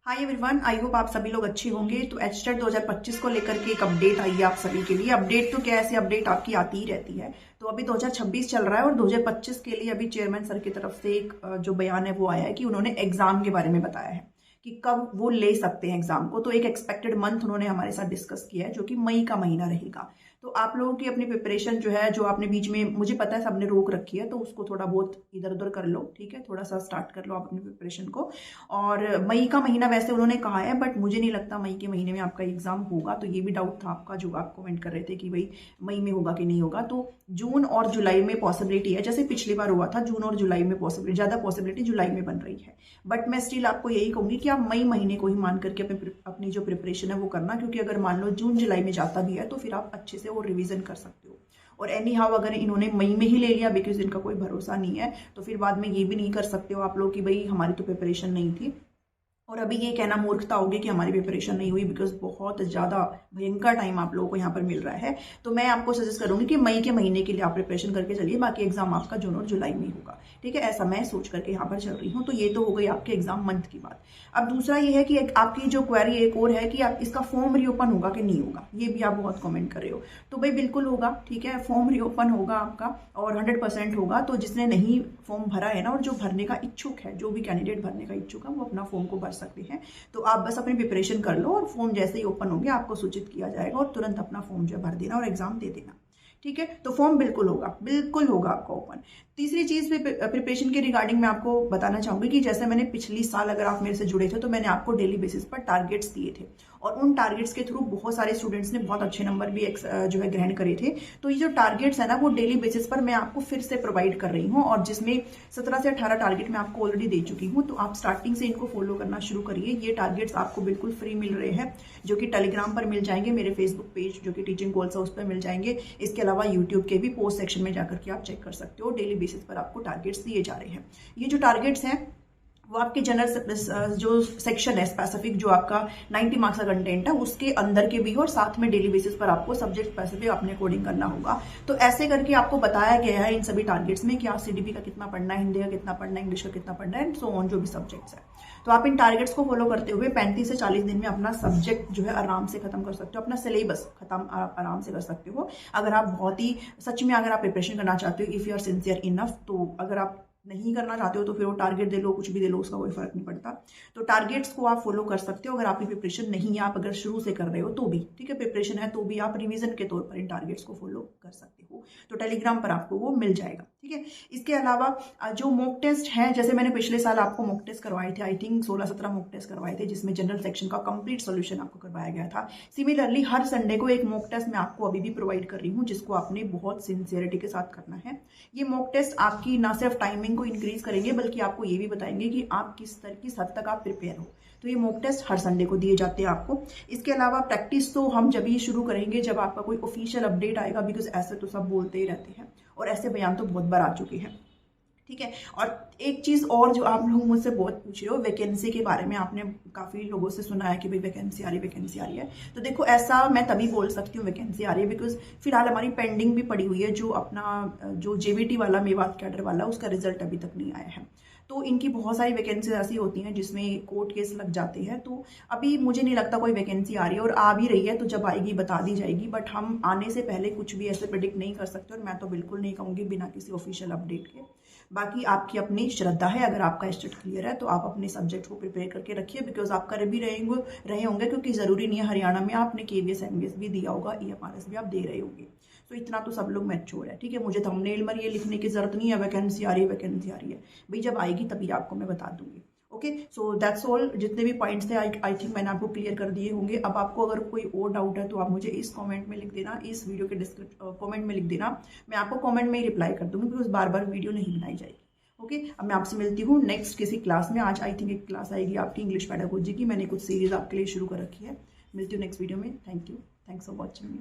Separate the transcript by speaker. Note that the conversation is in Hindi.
Speaker 1: हाय एवरीवन, आई होप आप सभी लोग अच्छे होंगे। तो एचटेट 2025 को लेकर के एक अपडेट आई है आप सभी के लिए। अपडेट तो क्या, ऐसी अपडेट आपकी आती ही रहती है। तो अभी 2026 चल रहा है और 2025 के लिए अभी चेयरमैन सर की तरफ से एक जो बयान है वो आया है कि उन्होंने एग्जाम के बारे में बताया है कि कब वो ले सकते हैं एग्जाम को। तो एक एक्सपेक्टेड मंथ उन्होंने हमारे साथ डिस्कस किया है जो कि मई का महीना रहेगा। तो आप लोगों की अपनी प्रिपरेशन जो है, जो आपने बीच में, मुझे पता है सबने रोक रखी है, तो उसको थोड़ा बहुत इधर उधर कर लो, ठीक है। थोड़ा सा स्टार्ट कर लो आप अपनी प्रिपरेशन को। और मई का महीना वैसे उन्होंने कहा है, बट मुझे नहीं लगता मई के महीने में आपका एग्जाम होगा। तो ये भी डाउट था आपका, जो आप कमेंट कर रहे थे कि भाई मई में होगा कि नहीं होगा। तो जून और जुलाई में पॉसिबिलिटी है, जैसे पिछली बार हुआ था, जून और जुलाई में पॉसिबिलिटी, ज्यादा पॉसिबिलिटी जुलाई में बन रही है। बट मैं स्टिल आपको यही कहूंगी कि आप मई महीने को ही मान करके अपनी जो प्रिपरेशन है वो करना, क्योंकि अगर मान लो जून जुलाई में जाता भी है तो फिर आप अच्छे से वो रिवीजन कर सकते हो। और एनी हाउ अगर इन्होंने मई में ही ले लिया, बिकॉज इनका कोई भरोसा नहीं है, तो फिर बाद में ये भी नहीं कर सकते हो आप लोग कि भाई हमारी तो प्रिपरेशन नहीं थी। और अभी ये कहना मूर्खता होगी कि हमारी प्रिपरेशन नहीं हुई, बिकॉज बहुत ज़्यादा भयंकर टाइम आप लोगों को यहाँ पर मिल रहा है। तो मैं आपको सजेस्ट करूंगी कि मई के महीने के लिए आप प्रिपरेशन करके चलिए, बाकी एग्जाम आपका जून और जुलाई में होगा, ठीक है। ऐसा मैं सोच करके यहाँ पर चल रही हूँ। तो ये तो हो गई आपके एग्जाम मंथ की बात। अब दूसरा ये है कि आपकी जो क्वेरी एक और है कि आप इसका फॉर्म रीओपन होगा कि नहीं होगा, ये भी आप बहुत कमेंट कर रहे हो। तो भाई बिल्कुल होगा, ठीक है, फॉर्म रीओपन होगा आपका और 100% होगा। तो जिसने नहीं फॉर्म भरा है ना, और जो भरने का इच्छुक है, जो भी कैंडिडेट भरने का इच्छुक है, वो अपना फॉर्म को भर सकते हैं। तो आप बस अपनी प्रिपरेशन कर लो और फॉर्म जैसे ही ओपन होंगे आपको सूचित किया जाएगा और तुरंत अपना फॉर्म जो भर देना और एग्जाम दे देना, ठीक है। तो फॉर्म बिल्कुल होगा आपका ओपन। तीसरी चीज प्रिपरेशन के रिगार्डिंग मैं आपको बताना चाहूंगी कि जैसे मैंने पिछली साल, अगर आप मेरे से जुड़े थे, तो मैंने आपको डेली बेसिस पर टारगेट्स दिए थे और उन टारगेट्स के थ्रू बहुत सारे स्टूडेंट्स ने बहुत अच्छे नंबर भी जो है ग्रहण करे थे। तो ये जो टारगेट्स है ना, वो डेली बेसिस पर मैं आपको फिर से प्रोवाइड कर रही हूँ और जिसमें 17 से 18 टारगेट मैं आपको ऑलरेडी दे चुकी हूँ। तो आप स्टार्टिंग से इनको फॉलो करना शुरू करिए। ये टारगेट्स आपको बिल्कुल फ्री मिल रहे हैं, जो कि टेलीग्राम पर मिल जाएंगे, मेरे फेसबुक पेज जो कि टीचिंग गोल्स है उस पर मिल जाएंगे। इसके अलावा यूट्यूब के भी पोस्ट सेक्शन में जाकर के आप चेक कर सकते हो। डेली बेसिस पर आपको टारगेट्स दिए जा रहे हैं। ये जो टारगेट्स हैं वो आपके जनरल जो सेक्शन है स्पेसिफिक, जो आपका 90 मार्क्स का कंटेंट है, उसके अंदर के भी हो, और साथ में डेली बेसिस पर आपको सब्जेक्ट स्पेसिफिक अपने अकॉर्डिंग करना होगा। तो ऐसे करके आपको बताया गया है इन सभी टारगेट्स में कि आप सीडीपी का कितना पढ़ना है, हिंदी का कितना पढ़ना है, इंग्लिश का कितना पढ़ना है, एंड सो ऑन, जो भी सब्जेक्ट्स है। तो आप इन टारगेट्स को फॉलो करते हुए 35 से 40 दिन में अपना सब्जेक्ट जो है आराम से खत्म कर सकते हो, अपना सिलेबस खत्म आराम से कर सकते हो। अगर आप बहुत ही सच में अगर आप प्रिपरेशन करना चाहते हो, if you are sincere enough, तो अगर आप नहीं करना चाहते हो तो फिर वो टारगेट दे लो, कुछ भी दे लो, उसका कोई फर्क नहीं पड़ता। तो टारगेट्स को आप फॉलो कर सकते हो। अगर आपकी प्रिपरेशन नहीं है, आप अगर शुरू से कर रहे हो तो भी ठीक है, प्रिपरेशन है तो भी आप रिवीजन के तौर पर इन टारगेट्स को फॉलो कर सकते हो। तो टेलीग्राम पर आपको वो मिल जाएगा, ठीक है। इसके अलावा जो मॉक टेस्ट है, जैसे मैंने पिछले साल आपको मॉक टेस्ट करवाए थे, आई थिंक 16-17 मॉक टेस्ट करवाए थे, जिसमें जनरल सेक्शन का कंप्लीट सोल्यूशन आपको करवाया गया था। सिमिलरली हर संडे को एक मॉक टेस्ट मैं आपको अभी भी प्रोवाइड कर रही हूँ, जिसको आपने बहुत सिंसियरिटी के साथ करना है। ये मॉक टेस्ट आपकी ना सिर्फ टाइमिंग को इंक्रीज करेंगे, बल्कि आपको ये भी बताएंगे कि आप किस तरह की हद तक आप प्रिपेयर हो। तो ये मॉक टेस्ट हर संडे को दिए जाते हैं आपको। इसके अलावा प्रैक्टिस तो हम जब ही शुरू करेंगे जब आपका कोई ऑफिशियल अपडेट आएगा, बिकॉज ऐसे तो सब बोलते ही रहते हैं और ऐसे बयान तो बहुत बार आ चुके हैं, ठीक है। और एक चीज और जो आप लोग मुझसे बहुत पूछ रहे हो, वैकेंसी के बारे में, आपने काफी लोगों से सुना है कि भाई वैकेंसी आ रही है। तो देखो, ऐसा मैं तभी बोल सकती हूँ वैकेंसी आ रही है बिकॉज फिलहाल हमारी पेंडिंग भी पड़ी हुई है, जो अपना जो जेवीटी वाला, मेवात कैडर वाला, उसका रिजल्ट अभी तक नहीं आया है। तो इनकी बहुत सारी वैकेंसीज ऐसी होती हैं जिसमें कोर्ट केस लग जाते हैं। तो अभी मुझे नहीं लगता कोई वैकेंसी आ रही है, और आ भी रही है तो जब आएगी बता दी जाएगी। बट हम आने से पहले कुछ भी ऐसे प्रेडिक्ट नहीं कर सकते, और मैं तो बिल्कुल नहीं कहूँगी बिना किसी ऑफिशियल अपडेट के। बाकी आपकी अपनी श्रद्धा है, अगर आपका स्टेट क्लियर है तो आप अपने सब्जेक्ट को प्रिपेयर करके रखिए, बिकॉज आप कर भी रहे होंगे, क्योंकि जरूरी नहीं है हरियाणा में आपने KVS MVS भी दिया होगा, EMRS भी आप दे रहे होंगे। तो इतना तो सब लोग मैच्योर है, ठीक है। मुझे थंबनेल में ये लिखने की जरूरत नहीं है वैकेंसी आ रही है, वैकेंसी आ रही है। भाई जब आएगी तभी आपको मैं बता दूंगी। Okay, so that's all. जितने भी पॉइंट्स थे आई थिंक मैंने आपको क्लियर कर दिए होंगे। अब आपको अगर कोई और डाउट है तो आप मुझे इस कमेंट में लिख देना, इस वीडियो के कमेंट में लिख देना। मैं आपको कमेंट में ही रिप्लाई कर दूंगी, बिकॉज बार बार वीडियो नहीं बनाई जाएगी। ओके, अब मैं आपसे मिलती हूँ नेक्स्ट किसी क्लास में। आज आई थिंक एक क्लास आएगी आपकी इंग्लिश पेडागोजी की, मैंने कुछ सीरीज आपके लिए शुरू कर रखी है। मिलती हूँ नेक्स्ट वीडियो में। Thank you, thanks for watching.